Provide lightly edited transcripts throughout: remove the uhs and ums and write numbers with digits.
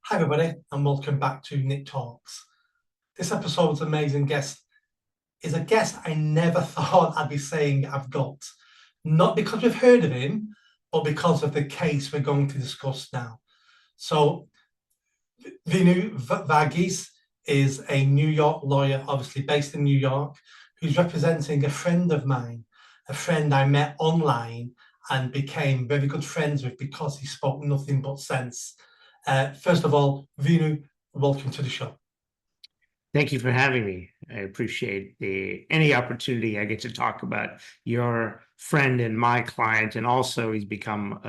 Hi everybody and welcome back to Nick Talks. This episode's amazing guest is a guest I never thought I'd be saying I've got. Not because we've heard of him, but because of the case we're going to discuss now. So Vinu Varghese is a New York lawyer, obviously based in New York, who's representing a friend of mine, a friend I met online and became very good friends with because he spoke nothing but sense. First of all, Vinu, welcome to the show. Thank you for having me. I appreciate any opportunity I get to talk about your friend and my client, and also he's become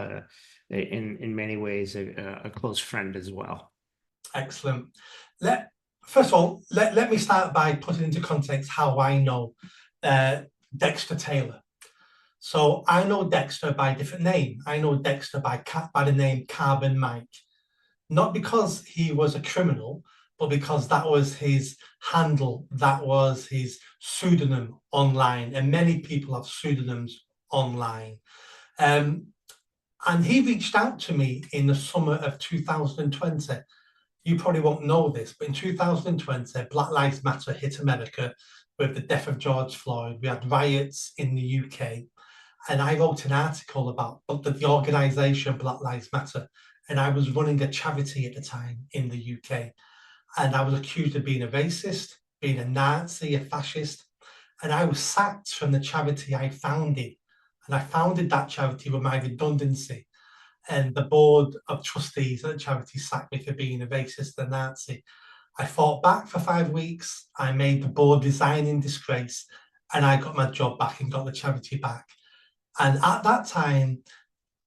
in many ways a close friend as well. Excellent. First of all, let me start by putting into context how I know Dexter Taylor. So I know Dexter by a different name. I know Dexter by the name Carbon Mike, not because he was a criminal, but because that was his handle, that was his pseudonym online, and many people have pseudonyms online. And he reached out to me in the summer of 2020. You probably won't know this, but in 2020, Black Lives Matter hit America with the death of George Floyd. We had riots in the UK, and I wrote an article about the organisation Black Lives Matter, and I was running a charity at the time in the UK. And I was accused of being a racist, being a Nazi, a fascist. And I was sacked from the charity I founded. And I founded that charity with my redundancy. And the board of trustees at the charity sacked me for being a racist and Nazi. I fought back for 5 weeks. I made the board resign in disgrace. And I got my job back and got the charity back. And at that time,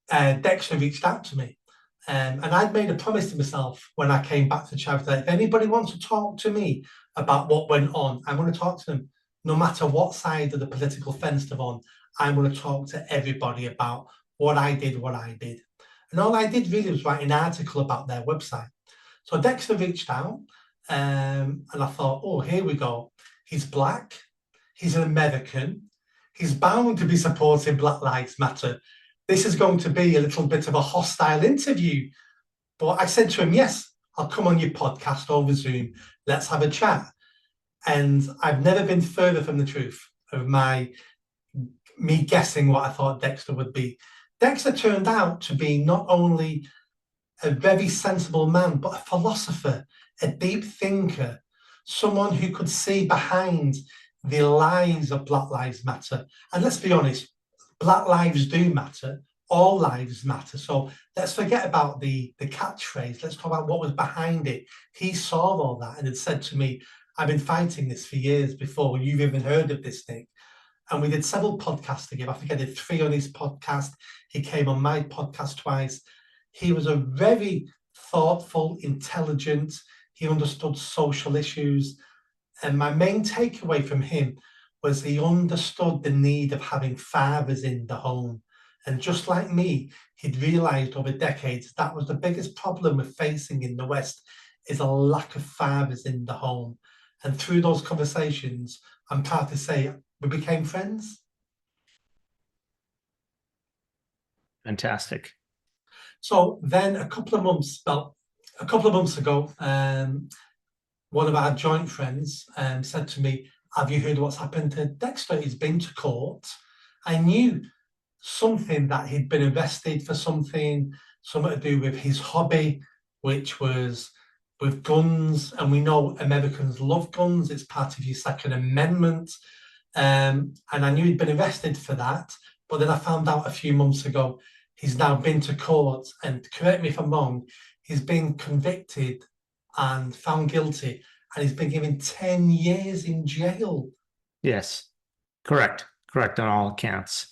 Dexter reached out to me. And I'd made a promise to myself when I came back to charity that if anybody wants to talk to me about what went on, I'm going to talk to them. No matter what side of the political fence they're on, I'm going to talk to everybody about what I did. And all I did really was write an article about their website. So Dexter reached out and I thought, oh, here we go. He's black. He's an American. He's bound to be supporting Black Lives Matter. This is going to be a little bit of a hostile interview. But I said to him, yes, I'll come on your podcast over Zoom. Let's have a chat. And I've never been further from the truth of me guessing what I thought Dexter would be. Dexter turned out to be not only a very sensible man, but a philosopher, a deep thinker, someone who could see behind the lies of Black Lives Matter. And let's be honest, Black lives do matter. All lives matter. So let's forget about the catchphrase. Let's talk about what was behind it. He saw all that and had said to me, I've been fighting this for years before you've even heard of this, Nick. And we did several podcasts together. I think I did 3 on his podcast. He came on my podcast twice. He was a very thoughtful, intelligent. He understood social issues. And my main takeaway from him was he understood the need of having fathers in the home. And just like me, he'd realised over decades that was the biggest problem we're facing in the West is a lack of fathers in the home. And through those conversations, I'm proud to say we became friends. Fantastic. So then a couple of months ago, one of our joint friends said to me, have you heard what's happened to Dexter? He's been to court. I knew something that he'd been arrested for something to do with his hobby, which was with guns. And we know Americans love guns. It's part of your Second Amendment. And I knew he'd been arrested for that. But then I found out a few months ago, he's now been to court. And correct me if I'm wrong, he's been convicted and found guilty. And he's been given 10 years in jail. Yes, correct on all accounts.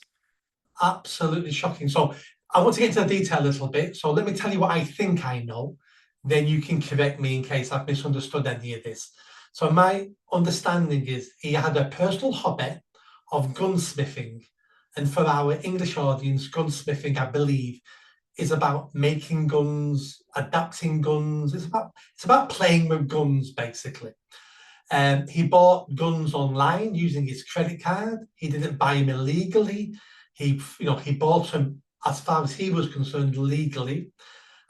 Absolutely shocking. So I want to get into the detail a little bit. So let me tell you what I think I know. Then you can correct me in case I've misunderstood any of this. So my understanding is he had a personal hobby of gunsmithing. And for our English audience, gunsmithing, I believe, is about making guns, adapting guns. It's about playing with guns, basically. He bought guns online using his credit card. He didn't buy them illegally. He bought them, as far as he was concerned, legally.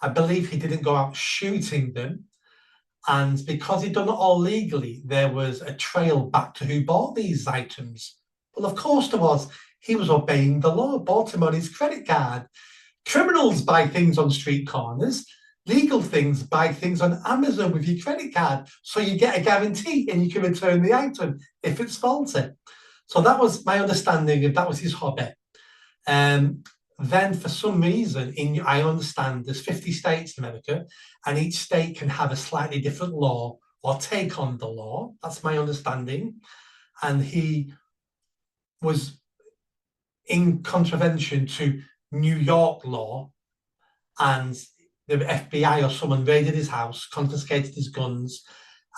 I believe he didn't go out shooting them. And because he'd done it all legally, there was a trail back to who bought these items. Well, of course there was. He was obeying the law, bought him on his credit card. Criminals buy things on street corners. Legal things buy things on Amazon with your credit card. So you get a guarantee and you can return the item if it's faulty. So that was my understanding, and that was his hobby. Then for some reason, I understand there's 50 states in America, and each state can have a slightly different law or take on the law. That's my understanding. And he was in contravention to New York law, and the FBI or someone raided his house, confiscated his guns,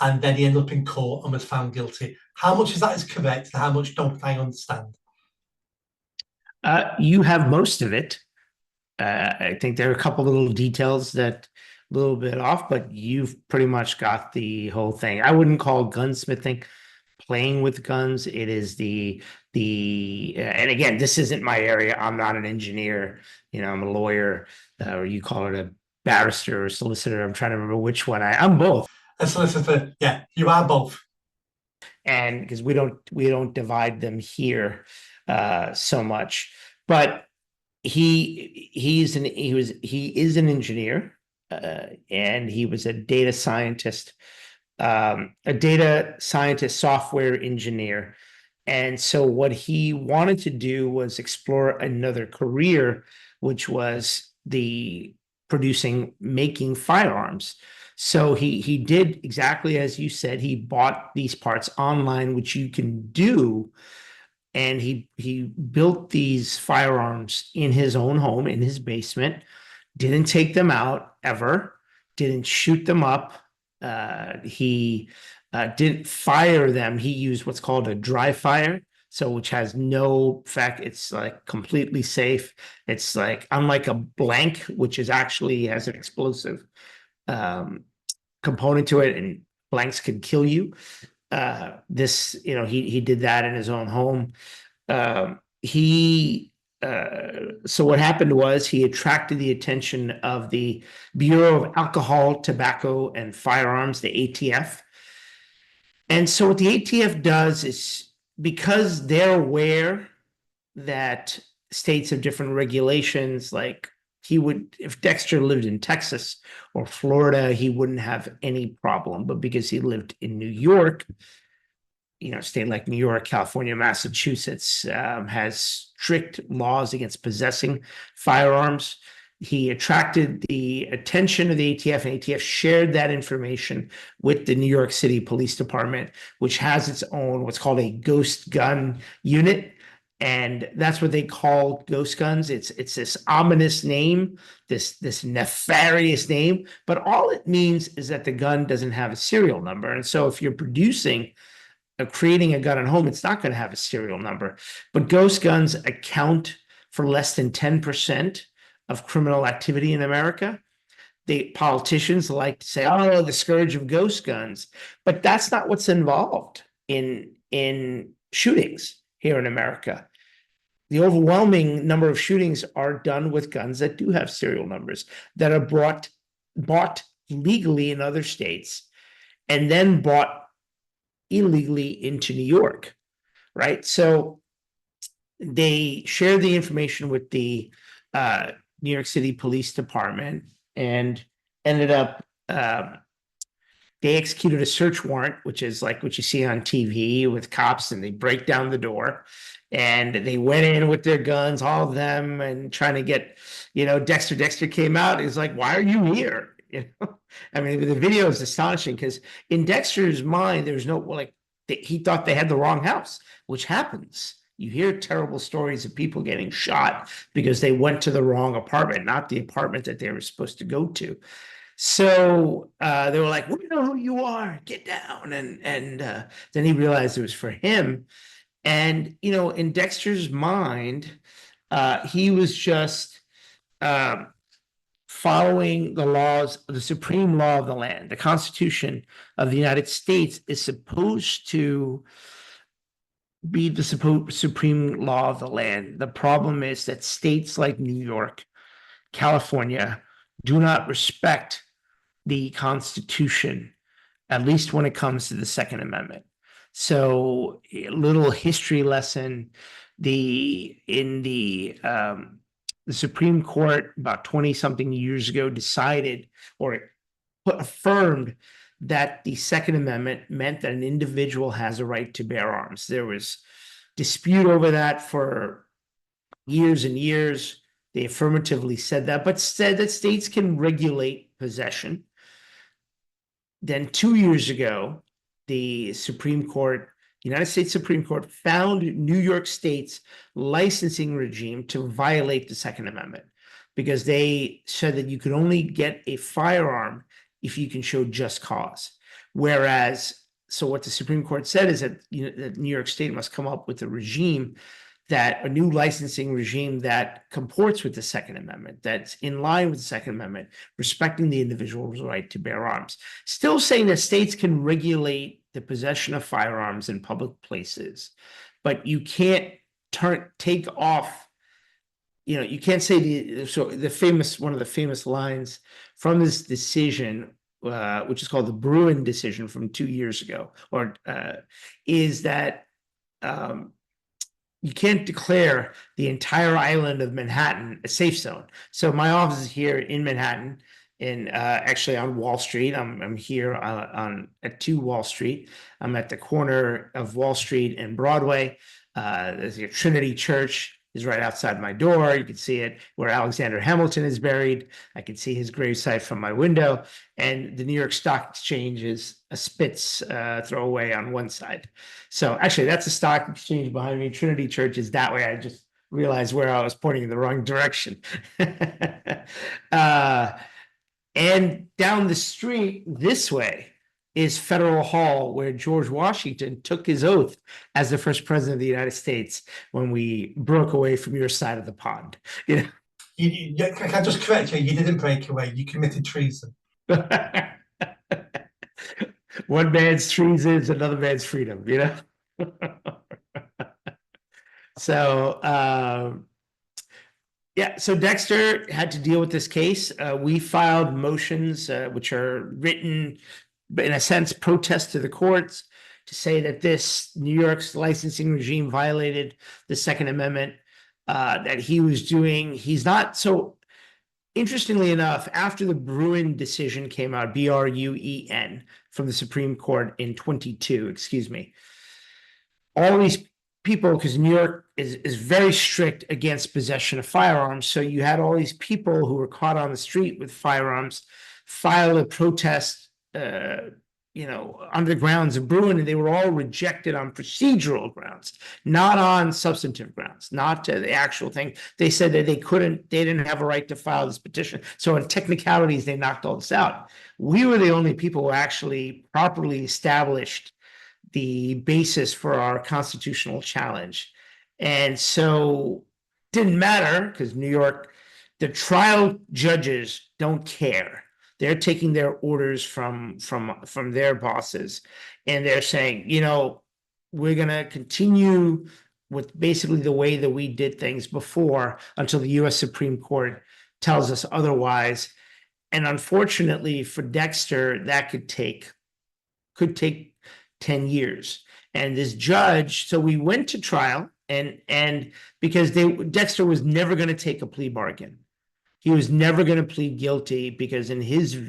and then he ended up in court and was found guilty. How much of that is correct and how much don't I understand? You have most of it. I think there are a couple little details that a little bit off, but you've pretty much got the whole thing. I wouldn't call gunsmithing playing with guns. It is and again, this isn't my area. I'm not an engineer. I'm a lawyer, or you call it a barrister or solicitor. I'm trying to remember which one. I'm both. A solicitor, yeah, you are both. And because we don't divide them here so much, but he is an engineer, and he was a data scientist, software engineer. And so what he wanted to do was explore another career, which was making firearms. So he did exactly as you said. He bought these parts online, which you can do, and he built these firearms in his own home, in his basement. Didn't take them out ever. Didn't shoot them up. He didn't fire them. He used what's called a dry fire, which has no effect. It's like completely safe. It's like unlike a blank, which actually has an explosive component to it, and blanks can kill you. He did that in his own home. So what happened was he attracted the attention of the Bureau of Alcohol, Tobacco, and Firearms, the ATF. And so what the ATF does is, because they're aware that states have different regulations, like if Dexter lived in Texas or Florida, he wouldn't have any problem. But because he lived in New York, a state like New York, California, Massachusetts has strict laws against possessing firearms. He attracted the attention of the ATF, and ATF shared that information with the New York City Police Department, which has its own what's called a ghost gun unit. And that's what they call ghost guns. It's this ominous name, this nefarious name, but all it means is that the gun doesn't have a serial number. And so if you're creating a gun at home, it's not going to have a serial number. But ghost guns account for less than 10% of criminal activity in America. The politicians like to say, "Oh, the scourge of ghost guns," but that's not what's involved in shootings here in America. The overwhelming number of shootings are done with guns that do have serial numbers, that are bought legally in other states and then bought illegally into New York, right? So they shared the information with the New York City Police Department, and ended up they executed a search warrant, which is like what you see on TV with cops, and they break down the door, and they went in with their guns, all of them, and trying to get, Dexter. Dexter came out. He's like, "Why are you here?" I mean, the video is astonishing, because in Dexter's mind, there's no, he thought they had the wrong house, which happens. You hear terrible stories of people getting shot because they went to the wrong apartment, not the apartment that they were supposed to go to. So they were like, "We know who you are. Get down." And then he realized it was for him. And, in Dexter's mind, he was just following the laws, the supreme law of the land. The Constitution of the United States is supposed to be the supreme law of the land. The problem is that states like New York, California, do not respect the Constitution, at least when it comes to the Second Amendment. So, a little history lesson: the Supreme Court about 20 something years ago decided, or affirmed, that the Second Amendment meant that an individual has a right to bear arms. There was dispute over that for years and years. They affirmatively said that, but said that states can regulate possession. Then 2 years ago, the United States Supreme Court found New York State's licensing regime to violate the Second Amendment, because they said that you could only get a firearm if you can show just cause. So what the Supreme Court said is that, that New York State must come up with a new licensing regime that comports with the Second Amendment, that's in line with the Second Amendment, respecting the individual's right to bear arms. Still saying that states can regulate the possession of firearms in public places, but you can't take off. You can't say one of the famous lines from this decision, which is called the Bruin decision from 2 years ago, is that you can't declare the entire island of Manhattan a safe zone. So my office is here in Manhattan, actually on Wall Street. I'm here at 2 Wall Street. I'm at the corner of Wall Street and Broadway. There's a Trinity Church is right outside my door. You can see it where Alexander Hamilton is buried. I can see his gravesite from my window, and the New York Stock Exchange is a spit's throw away on one side. So actually, that's the stock exchange behind me. Trinity Church is that way. I just realized where I was pointing in the wrong direction. And down the street this way is Federal Hall, where George Washington took his oath as the first president of the United States when we broke away from your side of the pond. Can I just correct you? You didn't break away. You committed treason. One man's treason is another man's freedom, So, so Dexter had to deal with this case. We filed motions, which are written, in a sense, protest to the courts, to say that this New York's licensing regime violated the Second Amendment, that he was doing. He's not. So interestingly enough, after the Bruin decision came out, Bruen, from the Supreme Court in 22, all these people, because New York is very strict against possession of firearms. So you had all these people who were caught on the street with firearms file a protest, under the grounds of Bruin, and they were all rejected on procedural grounds, not on substantive grounds, not to the actual thing. They said that they didn't have a right to file this petition. So in technicalities, they knocked all this out. We were the only people who actually properly established the basis for our constitutional challenge. And so it didn't matter, because New York, the trial judges don't care. They're taking their orders from their bosses, and they're saying, we're going to continue with basically the way that we did things before until the U.S. Supreme Court tells us otherwise. And unfortunately for Dexter, that could take 10 years. And this judge, so we went to trial, and because Dexter was never going to take a plea bargain. He was never going to plead guilty, because in his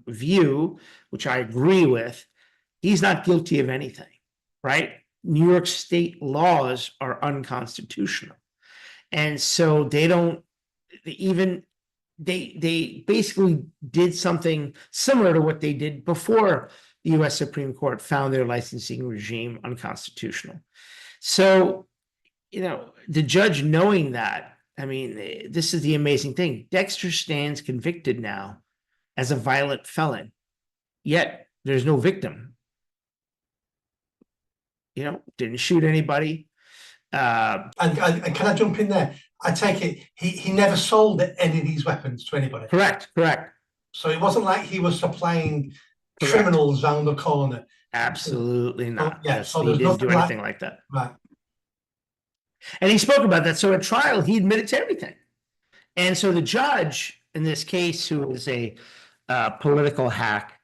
view, which I agree with, he's not guilty of anything, right? New York state laws are unconstitutional. And so they basically did something similar to what they did before the U.S. Supreme Court found their licensing regime unconstitutional. So, the judge, knowing that, this is the amazing thing. Dexter stands convicted now as a violent felon, yet there's no victim. Didn't shoot anybody. And can I jump in there? I take it he never sold any of these weapons to anybody. Correct. So it wasn't like he was supplying criminals round the corner. Absolutely not. So he didn't do anything like that. Right. And he spoke about that. So at trial, he admitted to everything. And so the judge, in this case who is a political hack.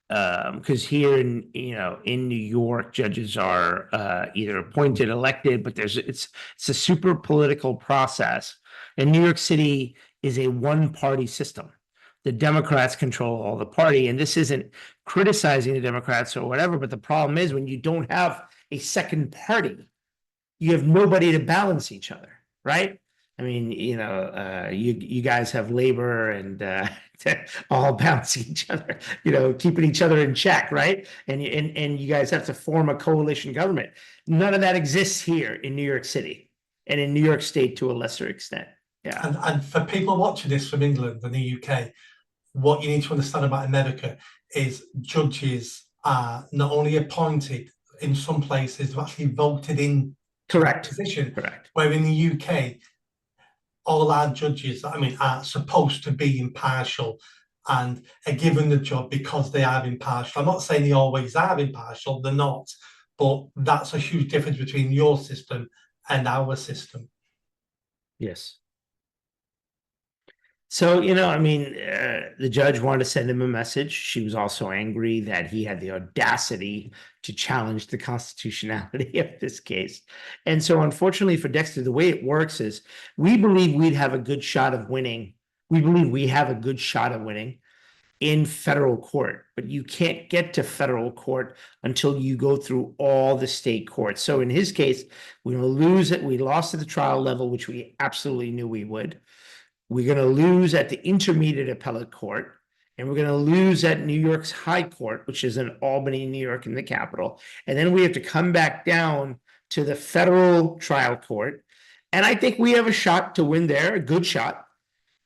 Because here in in New York, judges are either appointed, elected, but it's a super political process. And New York City is a one-party system. The Democrats control all the party, and this isn't criticizing the Democrats or whatever, but the problem is when you don't have a second party, you have nobody to balance each other, right? I mean, you guys have labor and all balancing each other, keeping each other in check, right? And you guys have to form a coalition government. None of that exists here in New York City and in New York State to a lesser extent. Yeah. And for people watching this from England and the UK, what you need to understand about America is judges are not only appointed, in some places, they're actually voted in Correct. position. Correct. Where in the UK, all our judges, are supposed to be impartial and are given the job because they are impartial. I'm not saying they always are impartial, they're not, but that's a huge difference between your system and our system. Yes. So, the judge wanted to send him a message. She was also angry that he had the audacity to challenge the constitutionality of this case. And so, unfortunately for Dexter, the way it works is we believe we'd have a good shot of winning. We believe we have a good shot of winning in federal court, but you can't get to federal court until you go through all the state courts. So in his case, we're going to lose it. We lost at the trial level, which we absolutely knew we would. We're going to lose at the intermediate appellate court, and we're going to lose at New York's high court, which is in Albany, New York, in the capital. And then we have to come back down to the federal trial court. And I think we have a shot to win there, a good shot.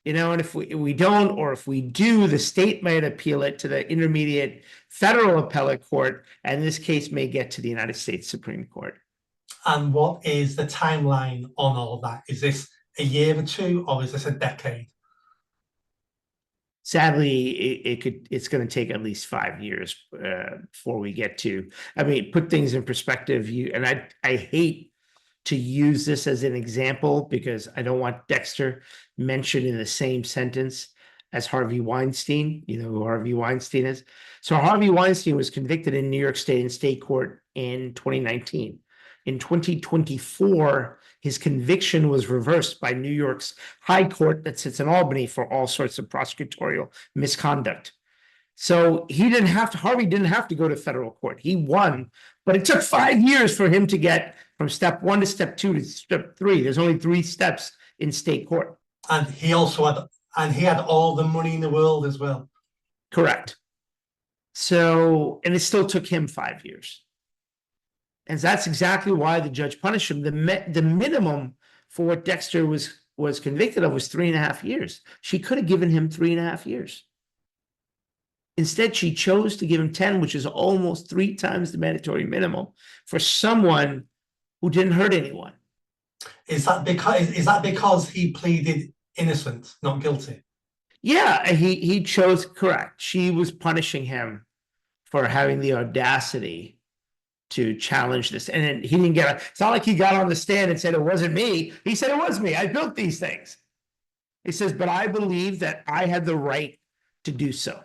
And if we don't, or if we do, the state might appeal it to the intermediate federal appellate court, and this case may get to the United States Supreme Court. And what is the timeline on all that? Is this a year or two, or is this a decade? Sadly, it's going to take at least 5 years before we get to. I mean, put things in perspective. I hate to use this as an example because I don't want Dexter mentioned in the same sentence as Harvey Weinstein. You know who Harvey Weinstein is? So Harvey Weinstein was convicted in New York State in state court in 2019. In 2024, his conviction was reversed by New York's high court that sits in Albany for all sorts of prosecutorial misconduct. So Harvey didn't have to go to federal court. He won, but it took 5 years for him to get from step 1 to step 2 to step 3. There's only 3 steps in state court. And he had all the money in the world as well. Correct. So, and it still took him 5 years. And that's exactly why the judge punished him. The minimum for what Dexter was convicted of was 3.5 years. She could have given him 3.5 years. Instead, she chose to give him 10, which is almost 3 times the mandatory minimum for someone who didn't hurt anyone. Is that because he pleaded innocent, not guilty? Yeah, he chose correct. She was punishing him for having the audacity to challenge this. And he didn't it's not like he got on the stand and said, it wasn't me. He said, it was me. I built these things. He says, but I believe that I had the right to do so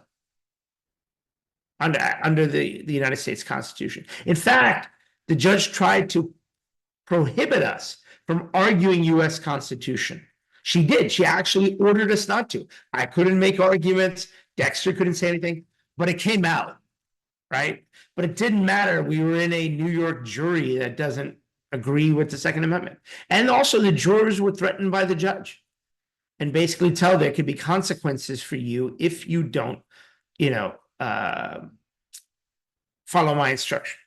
under the United States Constitution. In fact, the judge tried to prohibit us from arguing U.S. Constitution. She did. She actually ordered us not to. I couldn't make arguments. Dexter couldn't say anything, but it came out, right? But it didn't matter. We were in a New York jury that doesn't agree with the Second Amendment. And also the jurors were threatened by the judge and basically tell there could be consequences for you if you don't, follow my instruction.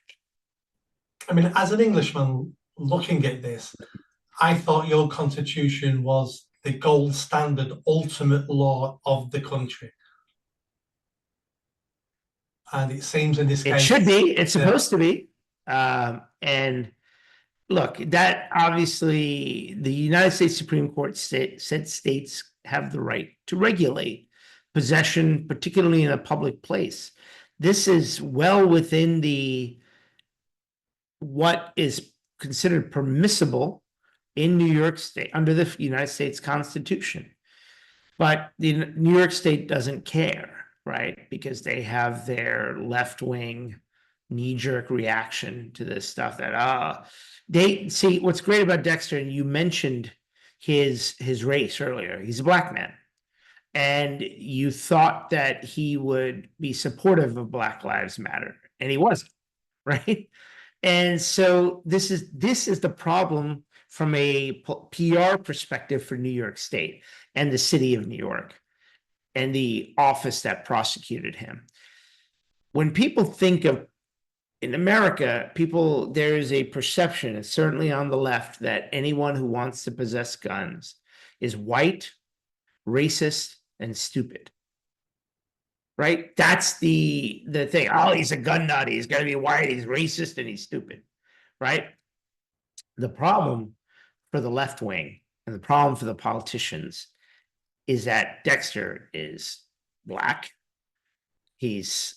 I mean, as an Englishman looking at this, I thought your constitution was the gold standard, ultimate law of the country. And it seems in this case... It should be. It's supposed to be. And look, that obviously the United States Supreme Court said states have the right to regulate possession, particularly in a public place. This is well within what is considered permissible in New York State under the United States Constitution. But the New York State doesn't care, right? Because they have their left-wing knee-jerk reaction to this stuff that they see what's great about Dexter, and you mentioned his race earlier. He's a black man. And you thought that he would be supportive of Black Lives Matter, and he wasn't, right? And so this is the problem from a PR perspective for New York State and the city of New York and the office that prosecuted him. When people think of in America, there is a perception, certainly on the left, that anyone who wants to possess guns is white, racist, and stupid. Right? That's the thing. Oh, he's a gun nut. He's got to be white. He's racist and he's stupid. Right? The problem for the left wing and the problem for the politicians is that Dexter is black. He's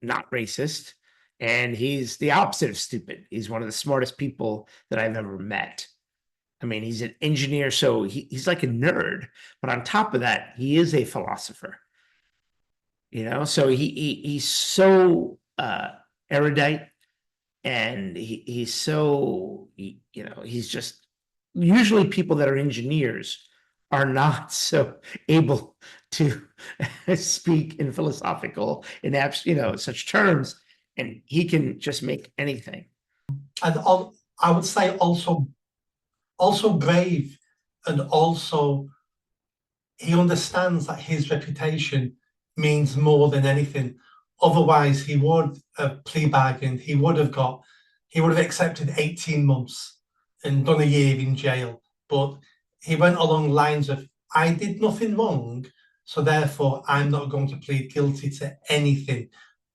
not racist. And he's the opposite of stupid. He's one of the smartest people that I've ever met. I mean, he's an engineer, so he's like a nerd. But on top of that, he is a philosopher. So he's so erudite, and he's so he's just usually people that are engineers are not so able to speak in philosophical in such terms, and he can just make anything. And I would say also brave, and also he understands that his reputation means more than anything. Otherwise, he would have plea bargained. He would have accepted 18 months and done a year in jail. But he went along lines of, I did nothing wrong, so therefore I'm not going to plead guilty to anything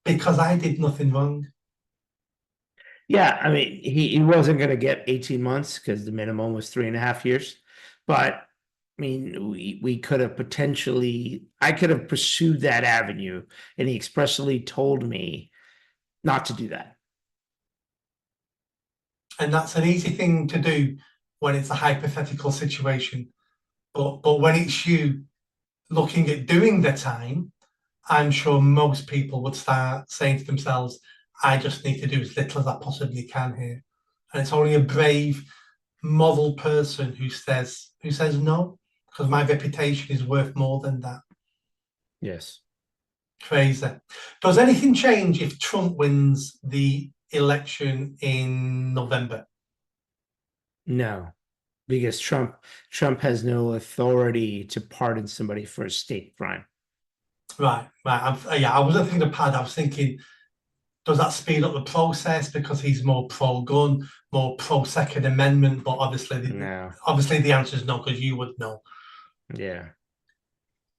because I did nothing wrong. Yeah, I mean, he wasn't going to get 18 months because the minimum was 3.5 years. But I mean, we could have I could have pursued that avenue, and he expressly told me not to do that. And that's an easy thing to do when it's a hypothetical situation. But when it's you looking at doing the time, I'm sure most people would start saying to themselves, I just need to do as little as I possibly can here. And it's only a brave, moral person who says no, because my reputation is worth more than that. Yes. Crazy. Does anything change if Trump wins the election in November? No, because Trump has no authority to pardon somebody for a state crime. Right. I wasn't thinking of pad. I was thinking, does that speed up the process because he's more pro-gun, more pro-Second Amendment? But obviously, No. obviously the answer is no, because you would know. Yeah.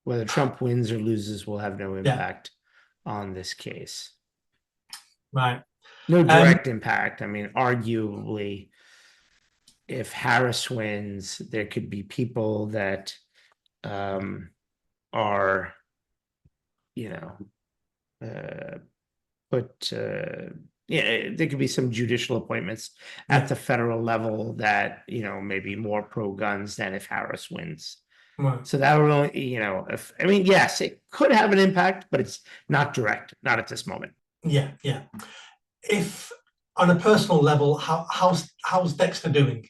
Whether Trump wins or loses will have no impact on this case. Right. No direct impact. I mean, arguably, if Harris wins, there could be people that are, there could be some judicial appointments at the federal level that, maybe more pro-guns than if Harris wins. Right. So that would only, yes, it could have an impact, but it's not direct, not at this moment. Yeah. If on a personal level, how's Dexter doing?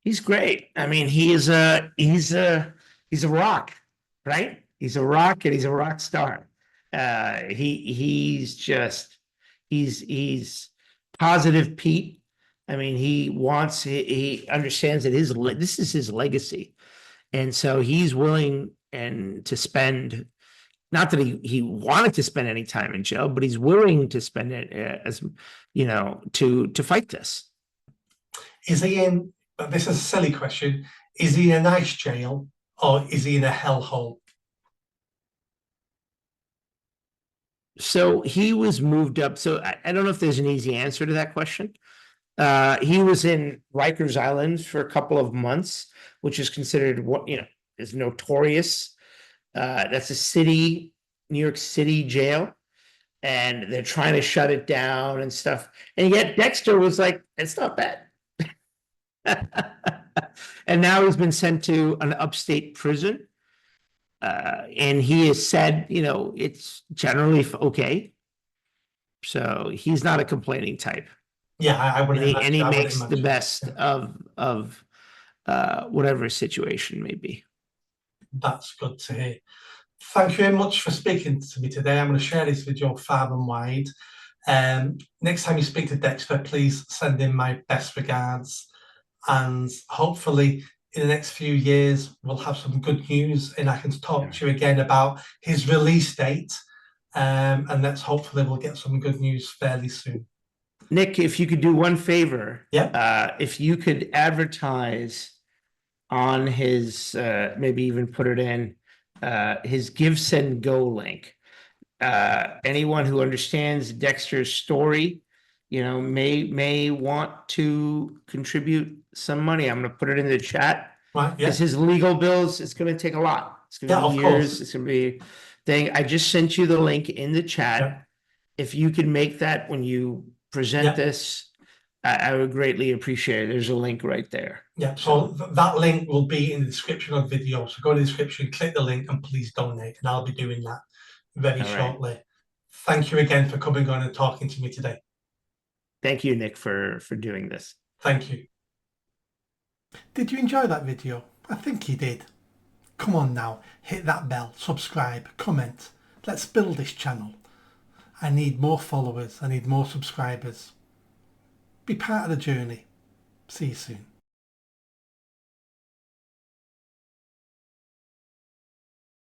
He's great. I mean, he's a rock, right? He's a rock, and he's a rock star. He's positive Pete. I mean, he understands that this is his legacy, and so he's willing to spend. Not that he wanted to spend any time in jail, but he's willing to spend it as to fight this. Is he in? This is a silly question. Is he in a nice jail or is he in a hellhole? So he was moved up. So I don't know if there's an easy answer to that question. He was in Rikers Island for a couple of months, which is considered is notorious. That's a New York City jail, and they're trying to shut it down and stuff. And yet Dexter was like, it's not bad. And now he's been sent to an upstate prison. And he has said, it's generally okay. So he's not a complaining type. Yeah, I wouldn't And imagine. he I wouldn't makes the imagine. best Yeah, of whatever situation may be. that's good to hear. Thank you very much for speaking to me today. I'm going to share this video far and wide. Next time you speak to Dexter, please send in my best regards. And hopefully in the next few years, we'll have some good news and I can talk to you again about his release date. And hopefully we'll get some good news fairly soon. Nick, if you could do one favor, Yeah. If you could advertise on his, maybe even put it in, his Give, Send, Go link. Anyone who understands Dexter's story, may want to contribute some money. I'm going to put it in the chat. Right. Yeah. Because his legal bills, it's going to take a lot. It's going to be of years. course. It's going to be thing. I just sent you the link in the chat. Yeah. If you could make that when you present this, I would greatly appreciate it. There's a link right there. Yeah, so that link will be in the description of the video. So go to the description, click the link, and please donate. And I'll be doing that very shortly. Thank you again for coming on and talking to me today. Thank you, Nick, for doing this. Thank you. Did you enjoy that video? I think you did. Come on now, hit that bell, subscribe, comment. Let's build this channel. I need more followers. I need more subscribers. Be part of the journey. See you soon.